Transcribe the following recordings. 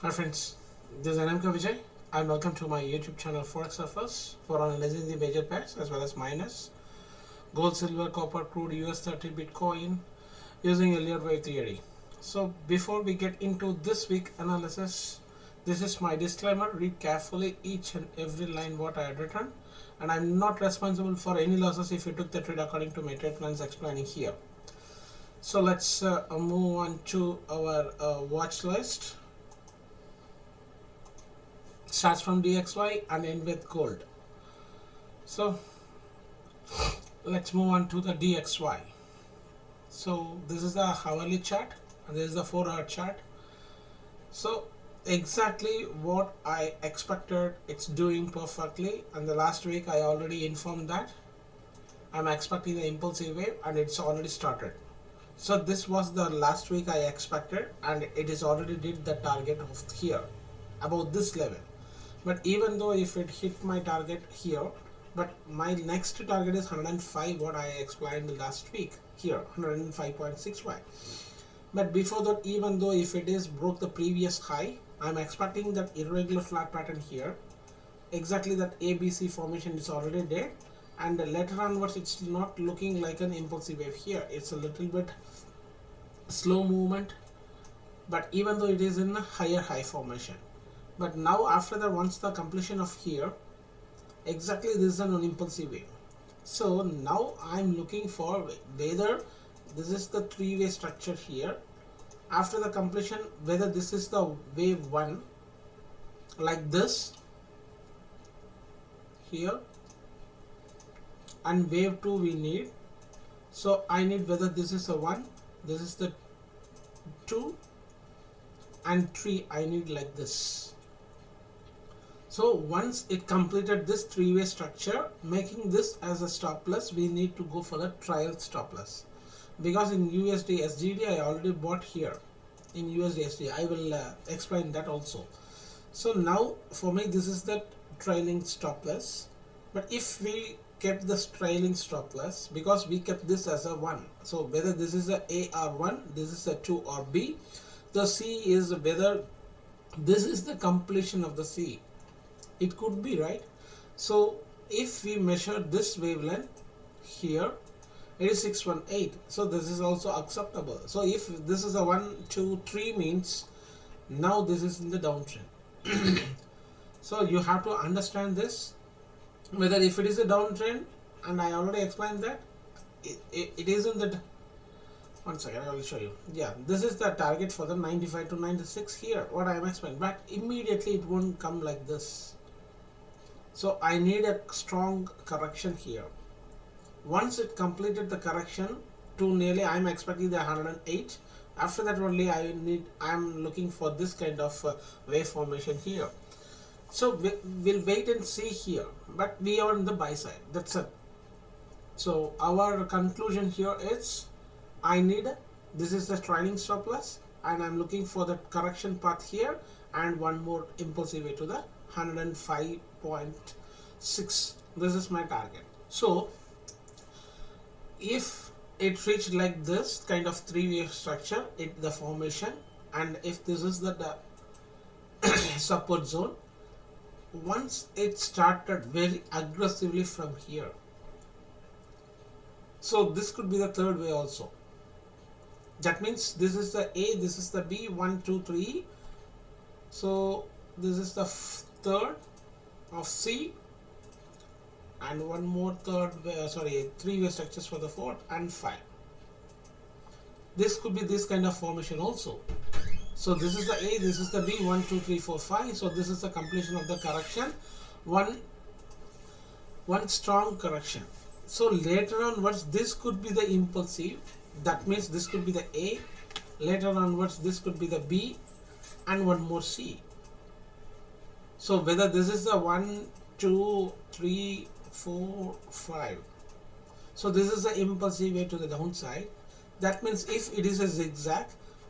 Hi friends, this is NMK Vijay and welcome to my YouTube channel Forex for analyzing the major pairs as well as miners, gold, silver, copper, crude, US30, Bitcoin using Elliott Wave theory. So before we get into this week analysis, this is my disclaimer. Read carefully each and every line what I had written, and I'm not responsible for any losses if you took the trade according to my trade plans explaining here. So let's move on to our watch list. Starts from DXY and end with gold. So let's move on to the DXY. So this is the hourly chart and this is the 4-hour chart. So exactly what I expected, it's doing perfectly, and the last week I already informed that I'm expecting the impulsive wave and it's already started. So this was the last week I expected, and it is already did the target of here about this level. But even though if it hit my target here, but my next target is 105, what I explained last week here, 105.65. But before that, even though if it is broke the previous high, I'm expecting that irregular flat pattern here. Exactly that ABC formation is already there, and later onwards it's not looking like an impulsive wave here. It's a little bit slow movement, but even though it is in a higher high formation. But now after that, once the completion of here, exactly this is an impulsive wave. So now I'm looking for whether this is the three-way structure here. After the completion, whether this is the wave 1 like this here, and wave 2 we need. So I need whether this is a 1, this is the 2, and 3 I need like this. So once it completed this three-way structure, making this as a stop loss, we need to go for the trial stop loss, because in USD SGD I already bought here. In USD SGD I will explain that also. So now for me this is the trailing stop loss. But if we kept this trailing stop loss, because we kept this as a 1, so whether this is a or 1, this is a 2 or B, the C is whether this is the completion of the C. It could be, right? So if we measure this wavelength here, it is 618, so this is also acceptable. So if this is a 1 2 3 means now this is in the downtrend. So you have to understand this, whether if it is a downtrend, and I already explained that it is in the, one second I will show you. Yeah, this is the target for the 95 to 96 here, what I am explaining, but immediately it won't come like this. So I need a strong correction here. Once it completed the correction to nearly, I'm expecting the 108. After that only I'm looking for this kind of wave formation here. So we'll wait and see here, but we are on the buy side. That's it. So our conclusion here is, I need, this is the trailing stop loss, and I'm looking for the correction path here, and one more impulsive way to the 105.6. This is my target. So if it reached like this kind of three-way structure, the formation, and if this is the support zone, once it started very aggressively from here, so this could be the third way also. That means this is the A, this is the B, 1 2 3. So this is the third of C, and one more three-way structures for the 4th and 5. This could be this kind of formation also. So this is the A, this is the B, 1 2 3 4 5. So this is the completion of the correction, one strong correction. So later onwards this could be the impulsive, that means this could be the A, later onwards this could be the B, and one more C. So whether this is the 1 2 3 4 5, so this is the impulsive way to the downside. That means if it is a zigzag,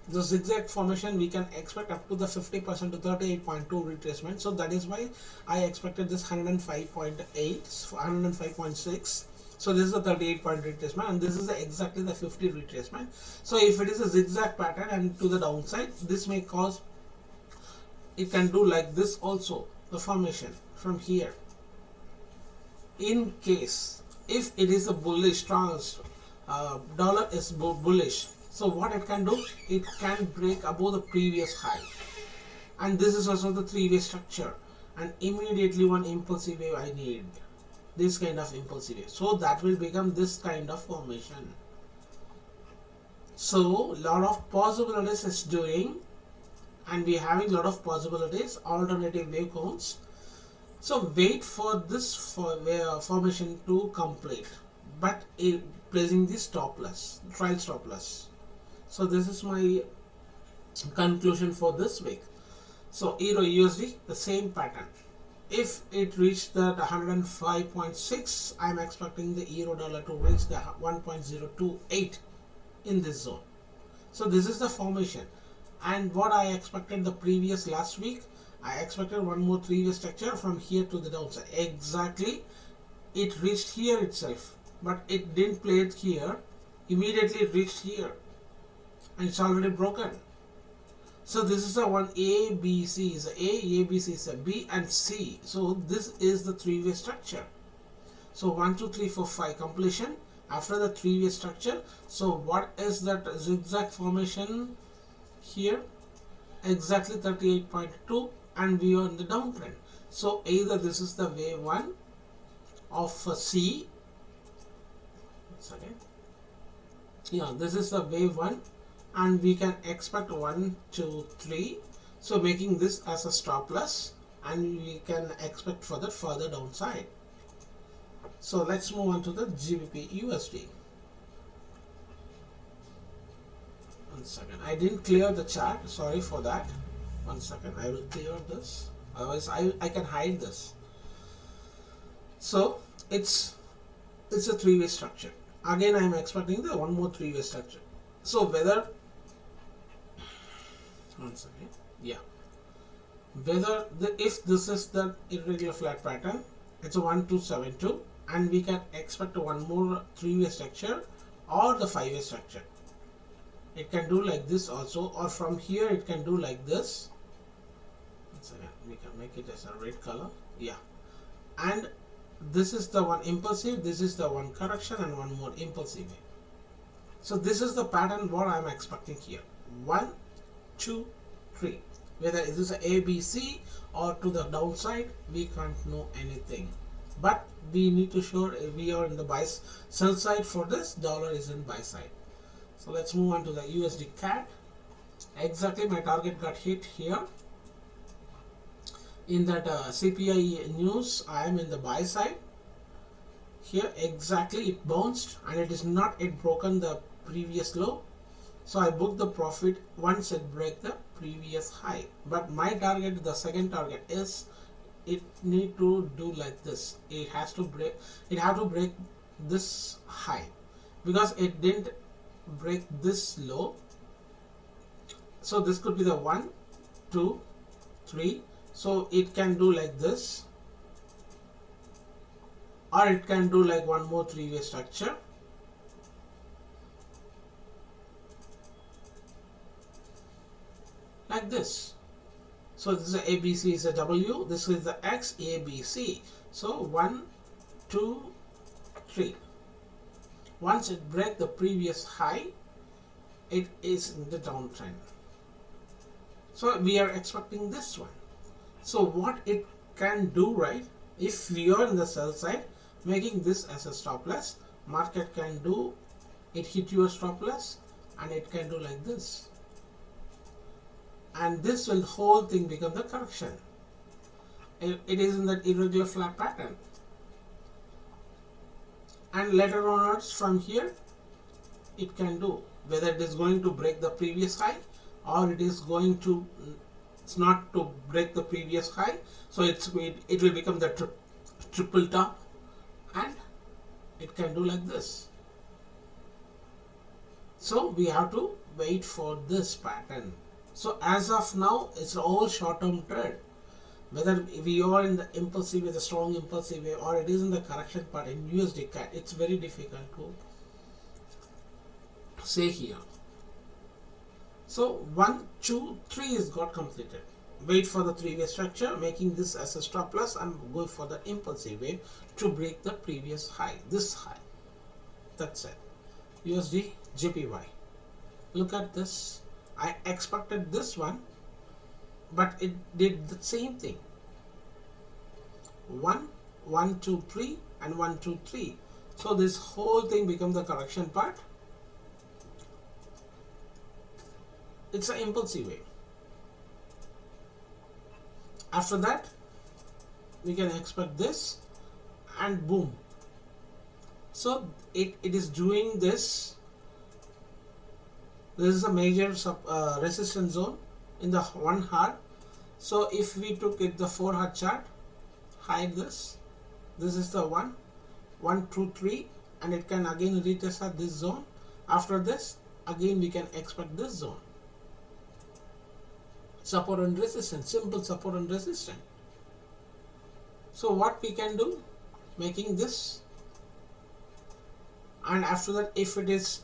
the zigzag formation we can expect up to the 50% to 38.2 retracement. So that is why I expected this 105.8 105.6. So this is the 38 point retracement, and this is exactly the 50 retracement. So if it is a zigzag pattern and to the downside, this may cause it can do like this also, the formation from here. In case if it is a bullish, strong dollar is bullish, so what it can do, it can break above the previous high, and this is also the three-way structure, and immediately one impulsive wave I need, this kind of impulsive wave, so that will become this kind of formation. So lot of possibilities is doing, and we having lot of possibilities, alternative wave counts. So wait for this formation to complete, but placing the stop loss, trial stop loss. So this is my conclusion for this week. So Euro USD, the same pattern. If it reached that 105.6, I am expecting the euro dollar to reach the 1.028 in this zone. So this is the formation, and what I expected the previous last week, I expected one more three-way structure from here to the downside. Exactly, it reached here itself, but it didn't play it here. Immediately it reached here, and it's already broken. So this is a one A, B, C is a B, C is a B, and C. So this is the three-way structure. So 1, 2, 3, 4, 5 completion after the three-way structure. So what is that zigzag formation here? Exactly 38.2, and we are in the downtrend. So either this is the wave 1 of C. Sorry. Yeah, this is the wave 1, and we can expect 1, 2, 3. So making this as a stop loss, and we can expect for the further downside. So let's move on to the GBP USD. One second, I didn't clear the chart, sorry for that. One second, I will clear this, otherwise I can hide this. So it's a three-way structure. Again, I am expecting the one more three-way structure. So whether, one second, yeah, whether if this is the irregular flat pattern, it's a 1, 2, 7, 2, and we can expect one more three-way structure or the five-way structure. It can do like this also, or from here it can do like this. We can make it as a red color, yeah, and this is the one impulsive, this is the one correction, and one more impulsive. So this is the pattern what I am expecting here. 1, 2, 3. Whether it is a B, C or to the downside, we can't know anything, but we need to show we are in the sell side for this, dollar is in buy side. So let's move on to the USD CAD. Exactly, my target got hit here. In that CPI news, I am in the buy side. Here exactly it bounced, and it is not yet broken the previous low. So I booked the profit once it break the previous high. But my target, the second target, is it need to do like this. It has to break. It have to break this high, because it didn't break this low. So this could be the 1, 2, 3. So it can do like this, or it can do like one more three-way structure. Like this. So this is a ABC, is a W, this is the X, ABC. So 1, 2, 3. Once it breaks the previous high, it is in the downtrend. So we are expecting this one. So what it can do, right, if we are in the sell side, making this as a stop loss, market can do, it hit your stop loss, and it can do like this. And this will whole thing become the correction. It is in that irregular flat pattern. And later onwards from here, it can do, whether it is going to break the previous high, or it is going to, it's not to break the previous high. So it will become the triple top, and it can do like this. So we have to wait for this pattern. So as of now, it's all short-term trade. Whether we are in the impulsive with a strong impulsive way, or it is in the correction part in USD CAD, it's very difficult to say here. So 1, 2, 3 is got completed. wait for the three-way structure, making this as a stop loss, and go for the impulsive wave to break the previous high, this high. That's it. USD JPY. Look at this. I expected this one, but it did the same thing. 1, 1, 2, 3, and 1, 2, 3. So this whole thing becomes the correction part. It's an impulsive wave. After that, we can expect this, and boom. So it is doing this. This is a major resistance zone in the 1 hour. So if we took it the 4 hour chart, hide this. This is the 1, 1, 2, 3, and it can again retest at this zone. After this, again we can expect this zone. Support and resistance, simple support and resistance. So what we can do, making this, and after that, if it is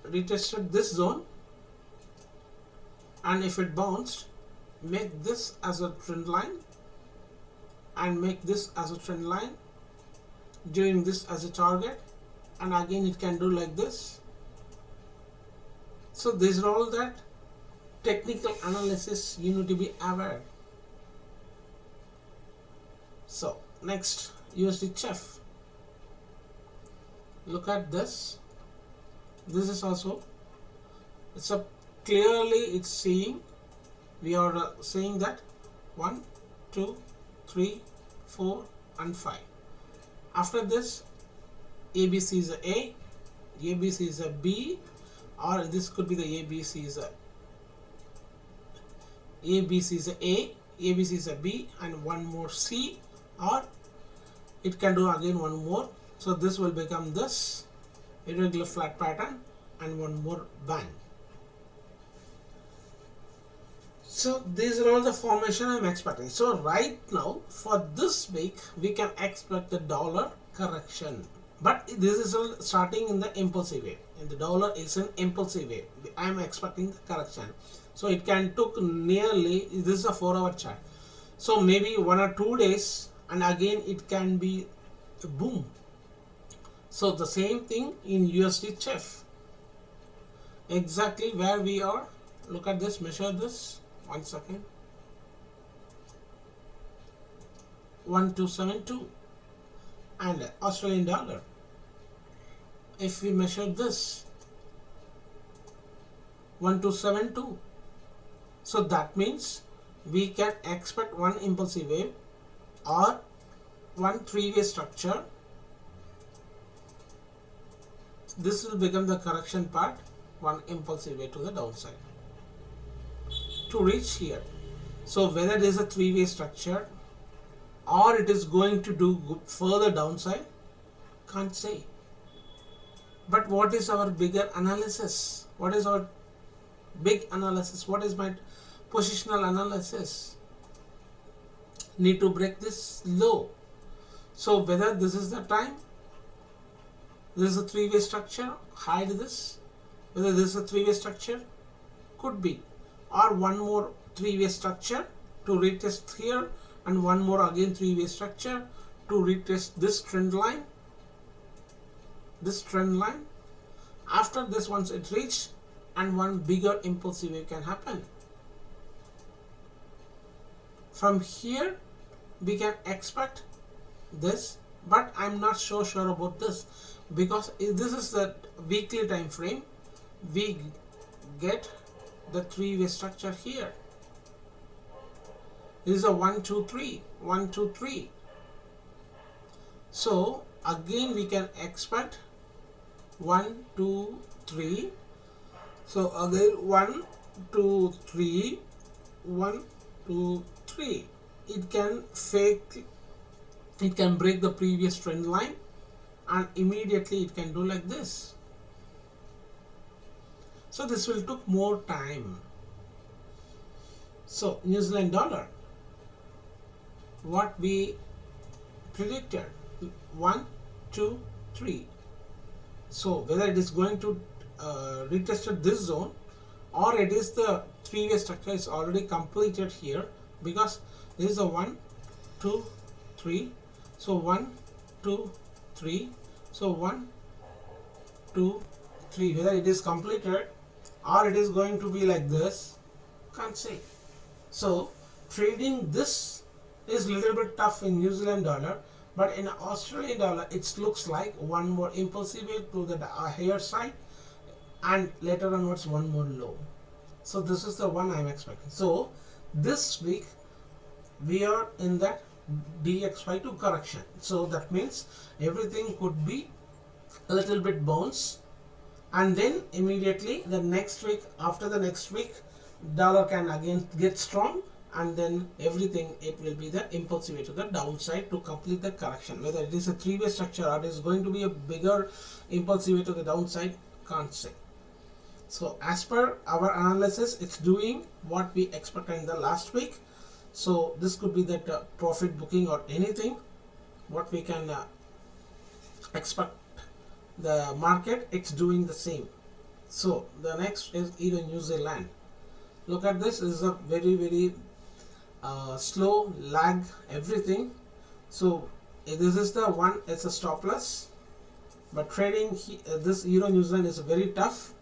retested this zone, and if it bounced, make this as a trend line, and make this as a trend line, doing this as a target, and again it can do like this. So these are all that technical analysis you need to be aware. So next, USD CHF. Look at this. This is also, it's a clearly it's seeing, we are saying that 1, 2, 3, 4, and 5. After this, ABC is a A, ABC is a B, or this could be the ABC is a A, ABC is a B, and one more C, or it can do again one more. So this will become this irregular flat pattern and one more band. So these are all the formation I'm expecting. So right now for this week we can expect the dollar correction, but this is starting in the impulsive wave, and the dollar is an impulsive wave. I am expecting the correction. So it can took nearly, this is a 4 hour chart, so maybe 1 or 2 days, and again it can be a boom. So the same thing in USD CHF, exactly where we are. Look at this, measure this, 1 second, 1272, and Australian dollar, if we measure this, 1272. So that means we can expect one impulsive wave or one three-way structure. This will become the correction part, one impulsive wave to the downside to reach here. So whether it is a three-way structure or it is going to do further downside, can't say. But what is our bigger analysis? What is our big analysis? What is my positional analysis? Need to break this low. So whether this is the time, this is a three-way structure, hide this. Whether this is a three-way structure, could be, or one more three-way structure to retest here, and one more again three-way structure to retest this trend line, this trend line. After this, once it reached, and one bigger impulsive wave can happen. From here we can expect this, but I'm not so sure about this, because if this is the weekly time frame, we get the three-way structure here. This is a 1, 2, 3, 1, 2, 3. So again we can expect 1, 2, 3. So again 1, 2, 3, 1, 2, 3. It can fake, it can break the previous trend line, and immediately it can do like this. So this will take more time. So New Zealand dollar, what we predicted, 1, 2, 3. So whether it is going to retest this zone, or it is the three-way structure is already completed here, because this is a 1 2 3, so 1 2 3, so 1 2 3. Whether it is completed or it is going to be like this, can't say. So trading this is little bit tough in New Zealand dollar, but in Australian dollar it looks like one more impulsive wave to the higher side, and later onwards one more low. So this is the one I'm expecting. So this week we are in that DXY2 correction, so that means everything could be a little bit bounce, and then immediately the next week, after the next week, dollar can again get strong, and then everything, it will be the impulsive way to the downside to complete the correction. Whether it is a three-way structure or it is going to be a bigger impulsive way to the downside, can't say. So as per our analysis, it's doing what we expected in the last week. So this could be that profit booking or anything what we can expect. The market, it's doing the same. So the next is either New Zealand. Look at this, is a very slow lag everything. So this is the one, it's a stop loss, but trading this Euro New Zealand is very tough.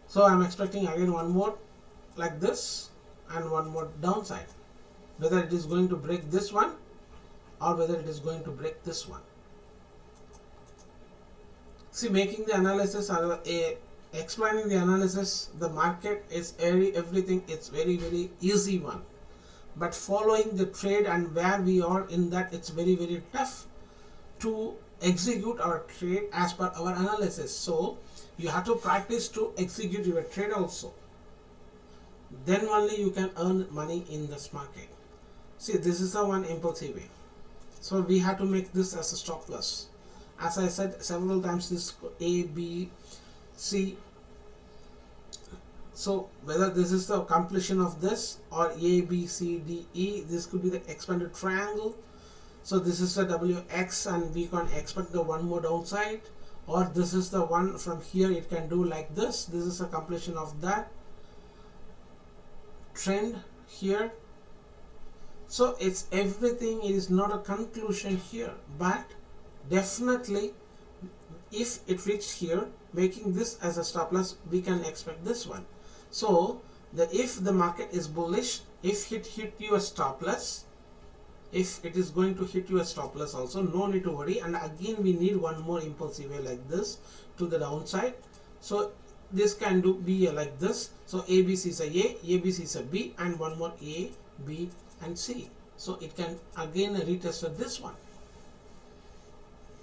So I'm expecting again one more like this and one more downside, whether it is going to break this one or whether it is going to break this one. See, making the analysis or explaining the analysis, the market is everything, it's very easy one, but following the trade and where we are in that, it's very tough to execute our trade as per our analysis. So you have to practice to execute your trade also, then only you can earn money in this market. See, this is the one impulsive way, so we have to make this as a stop loss. As I said several times, this A, B, C. So whether this is the completion of this or A, B, C, D, E, this could be the expanded triangle. So this is the WX, and we can expect the one more downside, or this is the one from here, it can do like this. This is a completion of that trend here. So it's everything, it is not a conclusion here, but definitely if it reached here, making this as a stop loss, we can expect this one. So if the market is bullish, if it hit you a stop loss, if it is going to hit you a stop loss also, no need to worry. And again we need one more impulsive way like this to the downside. So this can be like this. So ABC is a A, ABC is a B, and one more A, B and C. So it can again retest this one.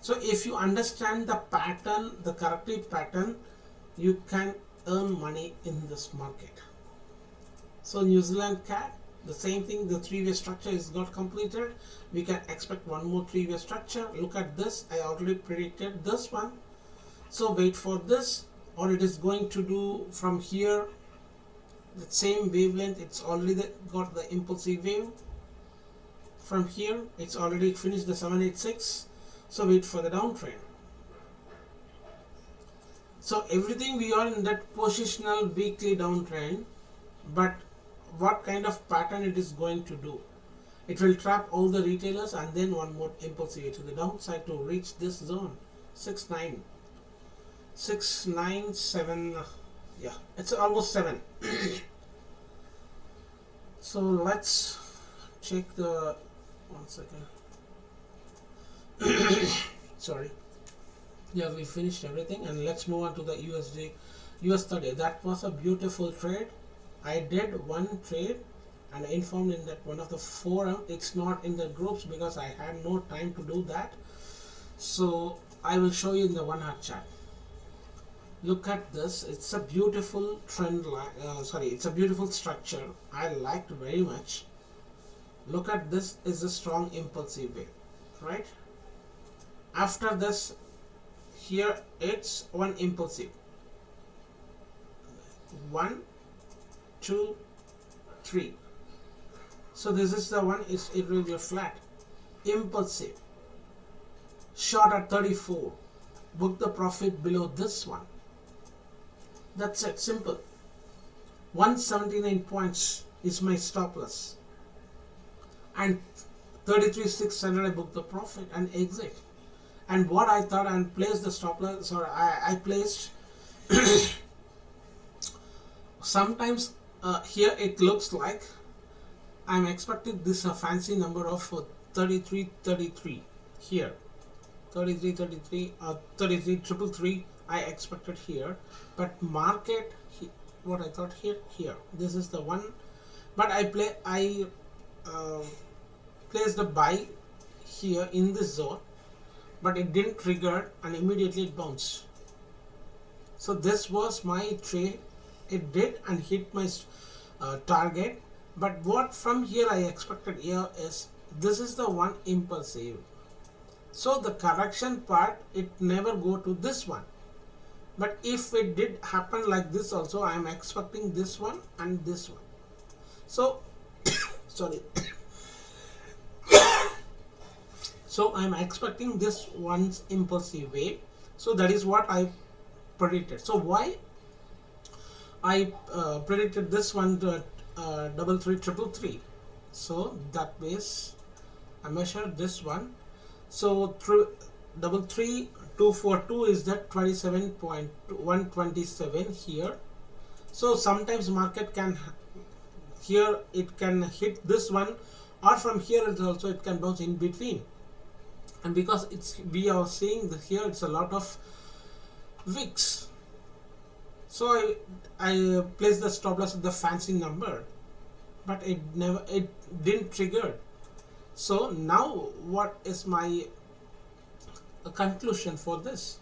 So if you understand the pattern, the corrective pattern, you can earn money in this market. So New Zealand CAD, the same thing, the three-way structure is got completed. We can expect one more three-way structure. Look at this, I already predicted this one. So wait for this, or it is going to do from here the same wavelength. It's already got the impulsive wave. From here, it's already finished the 786. So wait for the downtrend. So everything we are in that positional weekly downtrend, but what kind of pattern it is going to do? It will trap all the retailers and then one more impulsive to the downside to reach this zone 697. Yeah, it's almost 7. So let's check the one second. Sorry. Yeah, we finished everything, and let's move on to the US30. That was a beautiful trade. I did one trade and I informed in that one of the forum. It's not in the groups because I had no time to do that. So I will show you in the 1 hour chat. Look at this. It's a beautiful trend line. It's a beautiful structure. I liked very much. Look at this, is a strong impulsive wave, right? After this, here it's one impulsive. 1, 2, 3. So this is the one, it will be flat. Impulsive. Short at 34. Book the profit below this one. That's it, simple. 179 points is my stop loss, and 33,600 I booked the profit and exit. And what I thought and placed the stop loss, sorry, I placed sometimes here it looks like I'm expecting this a fancy number of 3333 here, 3333 or 33333 I expected here, but market what I thought here this is the one, but I placed the buy here in this zone, but it didn't trigger and immediately it bounced. So this was my trade. It did and hit my target, but what from here I expected here is this is the one impulsive. So the correction part, it never go to this one, but if it did happen like this also, I am expecting this one and this one. So sorry. So I am expecting this one's impulsive wave. So that is what I predicted. So why I predicted this one to 3333. So that means I measured this one. So through 33242 is that 27.127 here. So sometimes market can here it can hit this one, or from here it also it can bounce in between. And because we are seeing that here it's a lot of wicks, so I placed the stop loss at the fancy number, but it didn't trigger. So now what is my conclusion for this?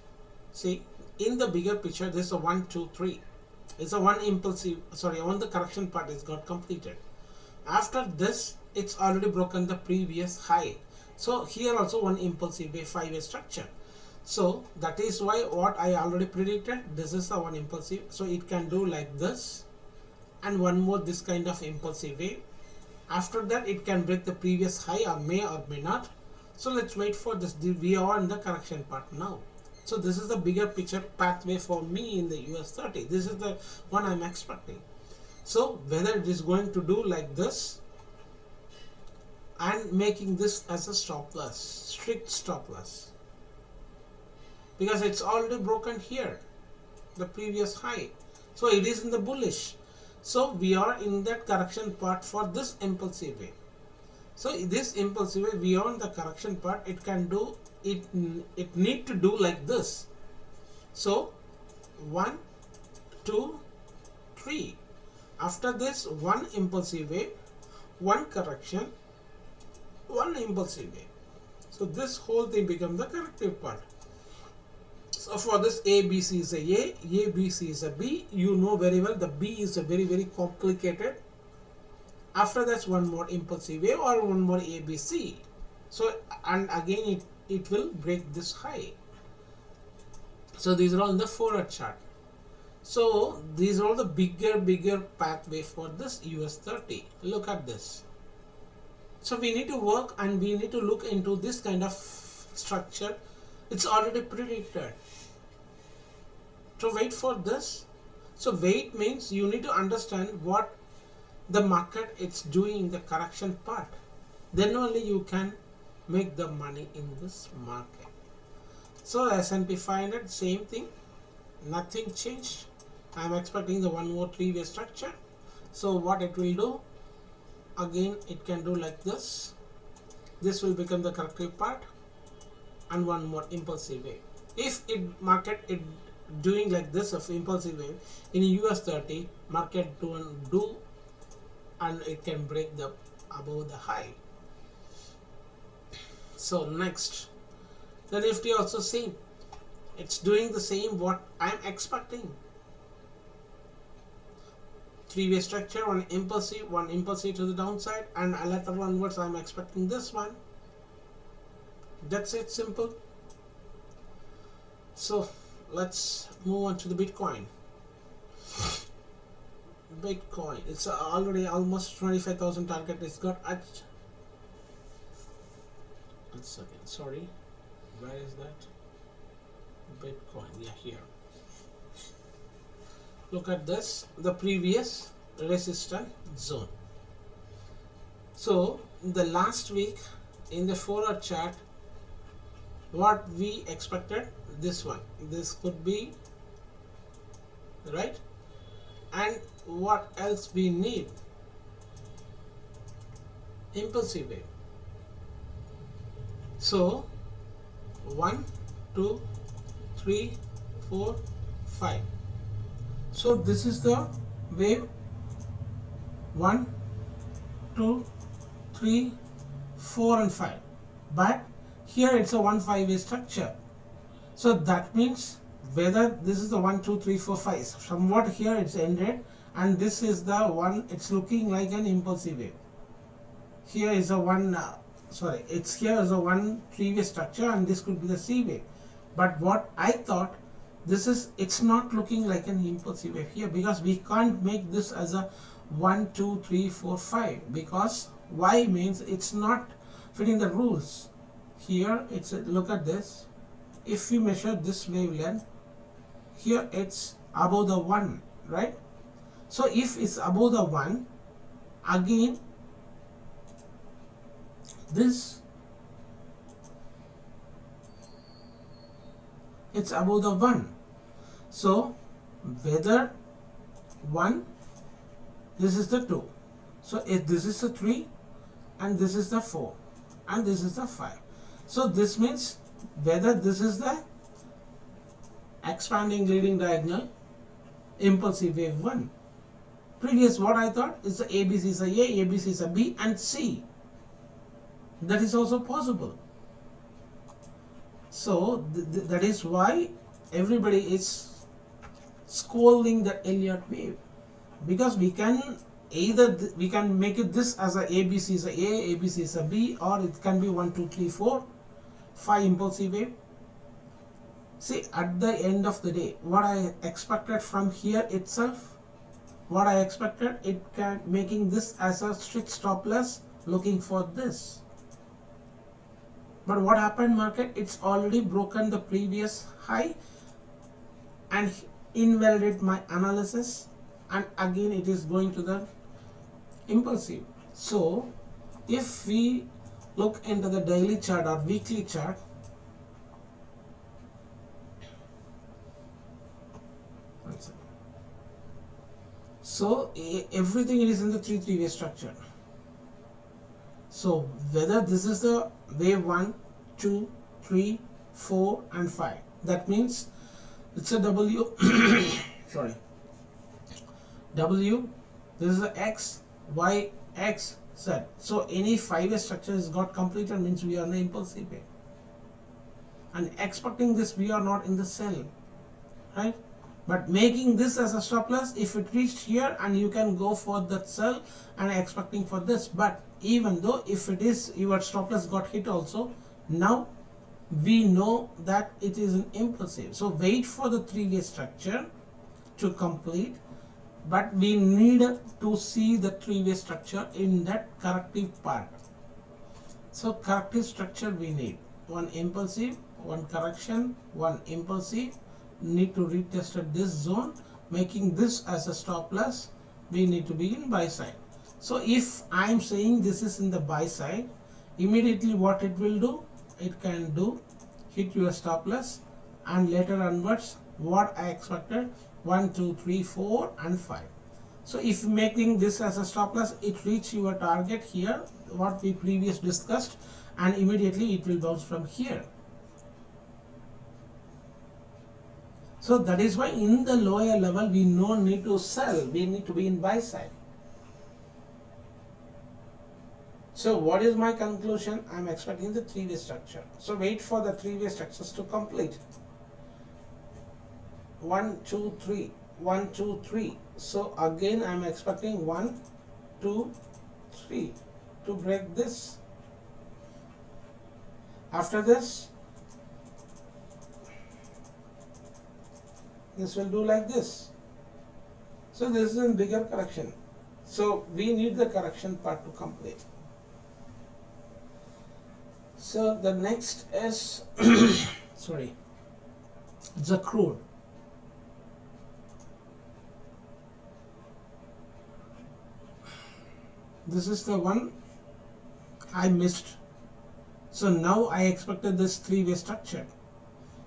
See, in the bigger picture there's a 1 2 3, it's a one impulsive, sorry, on the correction part is got completed. After this it's already broken the previous high. So here also one impulsive wave 5-way structure. So that is why what I already predicted, this is the one impulsive. So it can do like this and one more this kind of impulsive wave. After that it can break the previous high or may not. So let's wait for this. We are in the correction part now. So this is the bigger picture pathway for me in the US30. This is the one I'm expecting. So whether it is going to do like this and making this as a stop loss, strict stop loss, because it's already broken here the previous high, so it is in the bullish. So we are in that correction part for this impulsive wave. So this impulsive wave, we are in the correction part, it can do it need to do like this. So 1 2 3, after this one impulsive wave, one correction, one impulsive wave. So this whole thing becomes the corrective part. So for this ABC is a ABC is a B. You know very well the B is a very complicated. After that's one more impulsive wave or one more ABC. So and again it will break this high. So these are all in the forward chart. So these are all the bigger pathway for this US30. Look at this. So we need to work and we need to look into this kind of structure. It's already predicted. So wait for this. So wait means you need to understand what the market it's doing in the correction part. Then only you can make the money in this market. So S&P 500, same thing. Nothing changed. I am expecting the one more 3-way structure. So what it will do? Again it can do like this. This will become the corrective part and one more impulsive wave. If market doing like this of impulsive wave in US30, market do and it can break the above the high. So next, the Nifty also same. It's doing the same what I'm expecting. 3-way structure, one impulsive to the downside, and later onwards I'm expecting this one. That's it, simple. So let's move on to the Bitcoin. It's already almost 25,000 target. It's got at 1 second, sorry, where is that? Bitcoin, yeah, here. Look at this, the previous resistance zone. So the last week in the 4-hour chart, what we expected, this one, this could be right, and what else we need, impulsive wave. So 1 2 3 4 5. So this is the wave 1 2 3 4 and 5, but here it's a 1-5 way structure. So that means whether this is the 1 2 3 4 5, somewhat here it's ended, and this is the one, it's looking like an impulsive wave. Here is a one it's here is a one previous structure, and this could be the C wave. But what I thought, it's not looking like an impulsive wave here, because we can't make this as a 1 2 3 4 5, because Y means it's not fitting the rules. Here it's look at this, if we measure this wavelength, here it's above the 1, right? So if it's above the 1, again this, it's above the 1. So whether 1, this is the 2, so if this is the 3, and this is the 4, and this is the 5. So this means whether this is the expanding leading diagonal impulsive wave 1. Previous what I thought is the ABC is a A, ABC is a B, and C. That is also possible. So that is why everybody is scolding the Elliott wave, because we can either we can make it this as a ABC is a A, ABC is a B, or it can be 1 2 3 4 5 impulsive wave. See, at the end of the day, what I expected from here itself, what I expected, it can making this as a strict stop loss, looking for this. But what happened, market, it's already broken the previous high and invalidated my analysis, and again it is going to the impulsive. So if we look into the daily chart or weekly chart, so everything is in the 3-3 way structure. So whether this is the wave 1 2 3 4 and 5, that means it's a W sorry, W, this is a X, Y, X, Z. So any 5-way structure is got completed, means we are in the impulsive way, and expecting this we are not in the sell, right? But making this as a stop loss, if it reached here, and you can go for that sell and expecting for this. But even though if it is your stop loss got hit also, now we know that it is an impulsive. So wait for the 3-way structure to complete, but we need to see the 3-way structure in that corrective part. So corrective structure we need one impulsive, one correction, one impulsive, need to retest at this zone, making this as a stop loss, we need to be in buy side. So if I am saying this is in the buy side, immediately what it will do, it can do hit your stop loss, and later onwards what I expected 1 2 3 4 and 5. So if making this as a stop loss, it reach your target here, what we previously discussed, and immediately it will bounce from here. So that is why in the lower level we no need to sell, we need to be in buy side. So what is my conclusion? I am expecting the 3-way structure. So wait for the 3-way structures to complete. 1 2 3 1 2 3. So again I am expecting 1 2 3 to break this. After this will do like this. So this is a bigger correction. So we need the correction part to complete. So the next is sorry, the crude. This is the one I missed. So now I expected this three-way structure.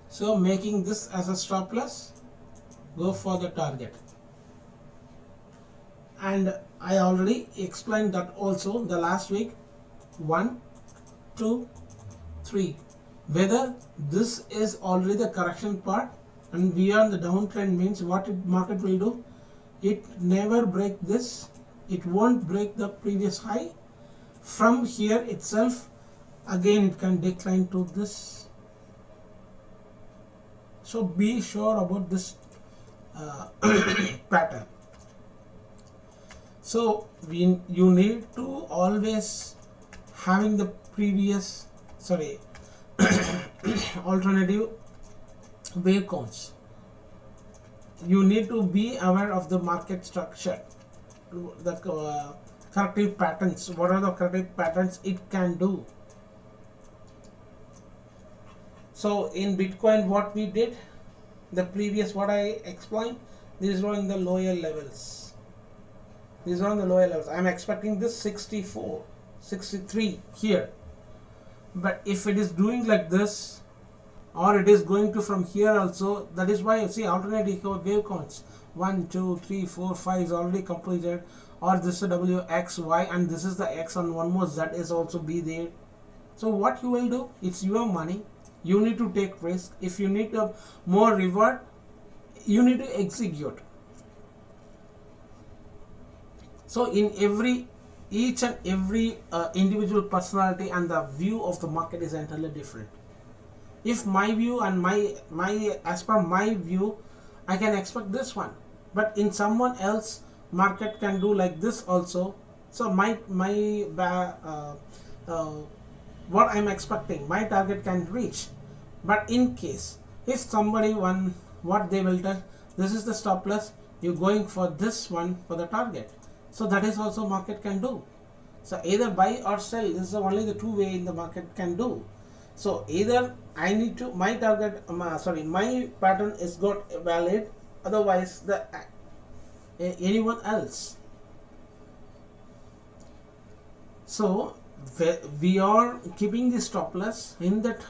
So making this as a stop loss, go for the target. And I already explained that also the last week. 1, 2, 3. Whether this is already the correction part and we are on the downtrend means what market will do? It never break this. It won't break the previous high. From here itself, again it can decline to this. So be sure about this pattern. So you need to always having the previous alternative wave counts. You need to be aware of the market structure, the corrective patterns. What are the corrective patterns it can do? So in Bitcoin, what we did, the previous what I explained, these were in the lower levels. These are on the lower levels. I'm expecting this 64, 63 here. But if it is doing like this, or it is going to from here also, that is why you see alternative wave counts 1, 2, 3, 4, 5 is already completed, or this is W, X, Y, and this is the X, and one more Z is also be there. So what you will do, it's your money, you need to take risk. If you need a more reward, you need to execute. So in each and every individual personality and the view of the market is entirely different. If my view and as per my view, I can expect this one, but in someone else market can do like this also. So what I'm expecting, my target can reach. But in case if somebody what they will tell, this is the stop loss, you're going for this one for the target. So that is also market can do. So either buy or sell. This is only the two way in the market can do. So either I need to my target, my pattern is got valid. Otherwise, anyone else. So we are keeping the stop loss in that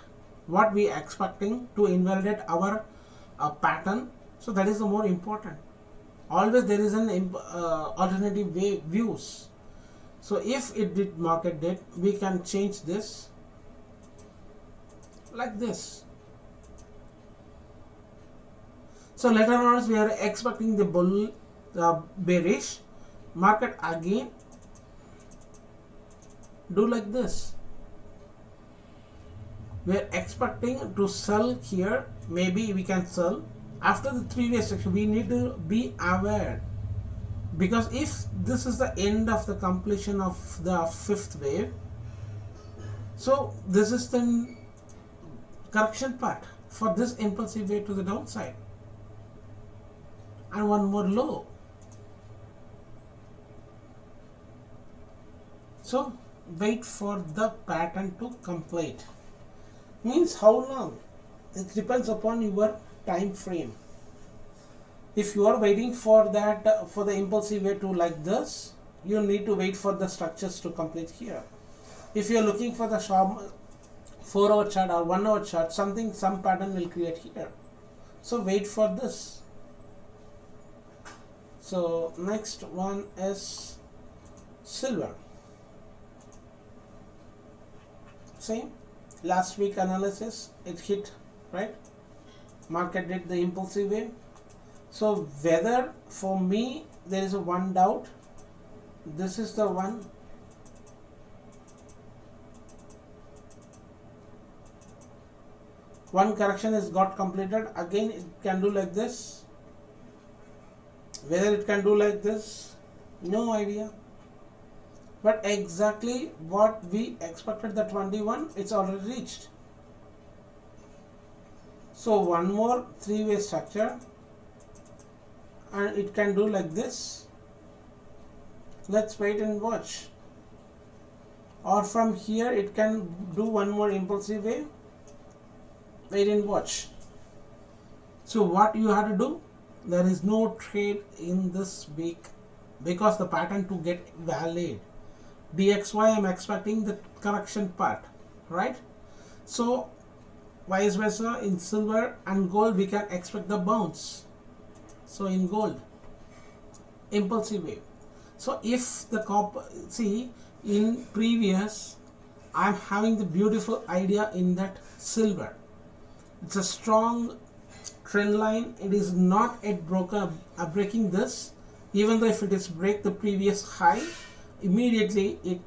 what we are expecting to invalidate our pattern. So that is the more important. Always there is an alternative way views. So if it did market did, we can change this like this. So later on we are expecting the bull bearish market again do like this. We are expecting to sell here. Maybe we can sell after the three-way section. We need to be aware, because if this is the end of the completion of the fifth wave, so this is the correction part for this impulsive wave to the downside, and one more low. So wait for the pattern to complete. Means how long? It depends upon your time frame. If you are waiting for that for the impulsive way to like this, you need to wait for the structures to complete here. If you are looking for the 4-hour chart or 1-hour chart, some pattern will create here. So wait for this. So next one is silver. Same. Last week analysis, it hit, right? Market did the impulsive wave. So whether for me there is a one doubt, this is the one. One correction is got completed. Again it can do like this. Whether it can do like this, no idea. But exactly what we expected, the 21, it's already reached. So one more three-way structure, and it can do like this. Let's wait and watch. Or from here it can do one more impulsive wave. Wait and watch. So what you have to do, there is no trade in this week, because the pattern to get valid. DXY I'm expecting the correction part, right? So vice versa, in silver and gold we can expect the bounce. So in gold, impulsive wave. So if the copper, see in previous I'm having the beautiful idea in that silver. It's a strong trend line. It is not yet breaking this. Even though if it is break the previous high, immediately it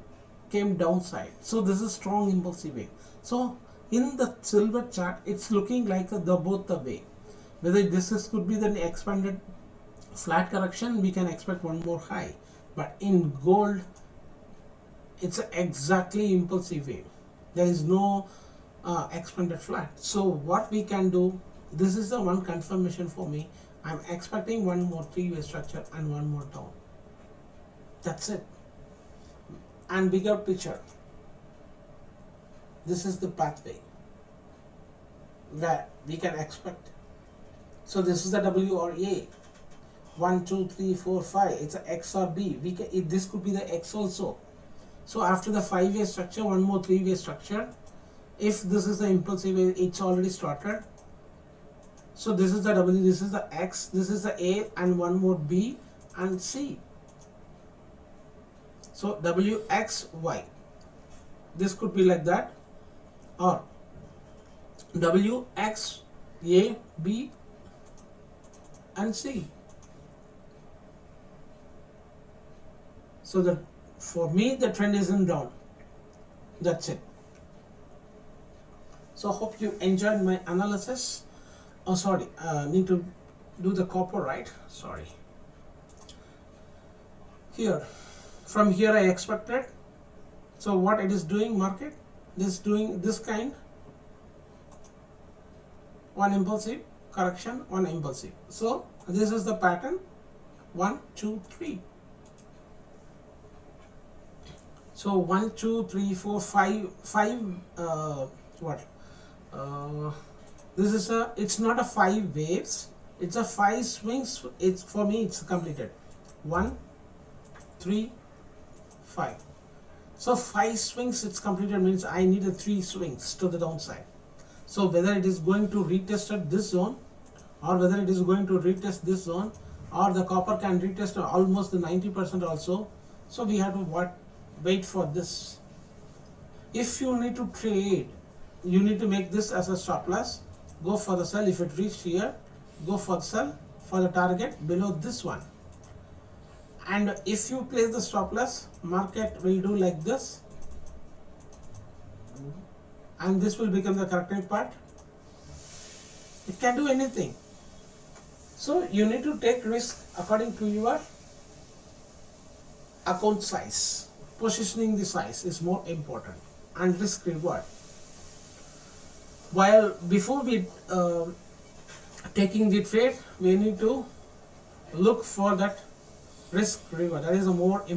came downside. So this is strong impulsive wave. So in the silver chart, it's looking like both the way. Whether this could be the expanded flat correction, we can expect one more high. But in gold, it's exactly impulsive wave. There is no expanded flat. So what we can do, this is the one confirmation for me. I'm expecting one more three-way structure and one more down. That's it. And bigger picture, this is the pathway where we can expect. So this is the W or A. 1, 2, 3, 4, 5. It's a X or B. This could be the X also. So after the 5-way structure, one more 3-way structure. If this is the impulsive wave, it's already started. So this is the W, this is the X, this is the A, and one more B and C. So W, X, Y. This could be like that, or W, X, A, B, and C. So that for me the trend isn't down. That's it. So hope you enjoyed my analysis. Oh sorry, need to do the copper, right? Sorry. Here, from here I expected. So what it is doing, market, this doing this kind, one impulsive correction, one impulsive. So this is the pattern, 1, 2, 3. So 1, 2, 3, 4, 5, this is it's not a 5 waves, it's a 5 swings. It's for me it's completed 1, 3, 5. So 5 swings it's completed, means I need a 3 swings to the downside. So whether it is going to retest at this zone, or whether it is going to retest this zone, or the copper can retest almost the 90% also. So we have to wait for this. If you need to trade, you need to make this as a stop loss. Go for the sell. If it reached here, go for the sell for the target below this one. And if you place the stop loss, market will do like this, and this will become the corrective part. It can do anything. So you need to take risk according to your account size. Positioning the size is more important, and risk reward. While before we taking the trade, we need to look for that risk reward. That is the most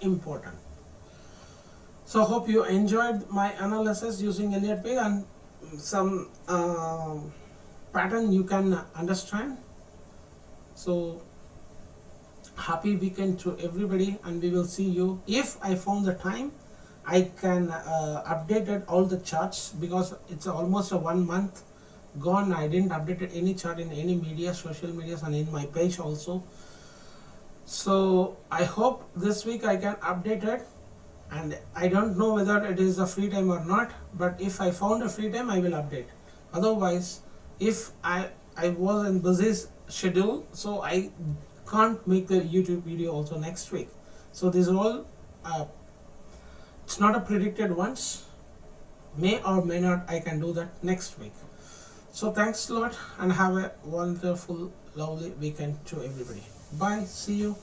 important. So hope you enjoyed my analysis using Elliott Wave, and some pattern you can understand. So happy weekend to everybody, and we will see you. If I found the time, I can update all the charts, because it's almost a 1 month gone. I didn't update any chart in any media, social medias, and in my page also. So I hope this week I can update it, and I don't know whether it is a free time or not, but if I found a free time I will update. Otherwise, if I was in busy schedule, so I can't make the YouTube video also next week. So these are all it's not a predicted ones. May or may not I can do that next week. So thanks a lot, and have a wonderful, lovely weekend to everybody. Bye. See you.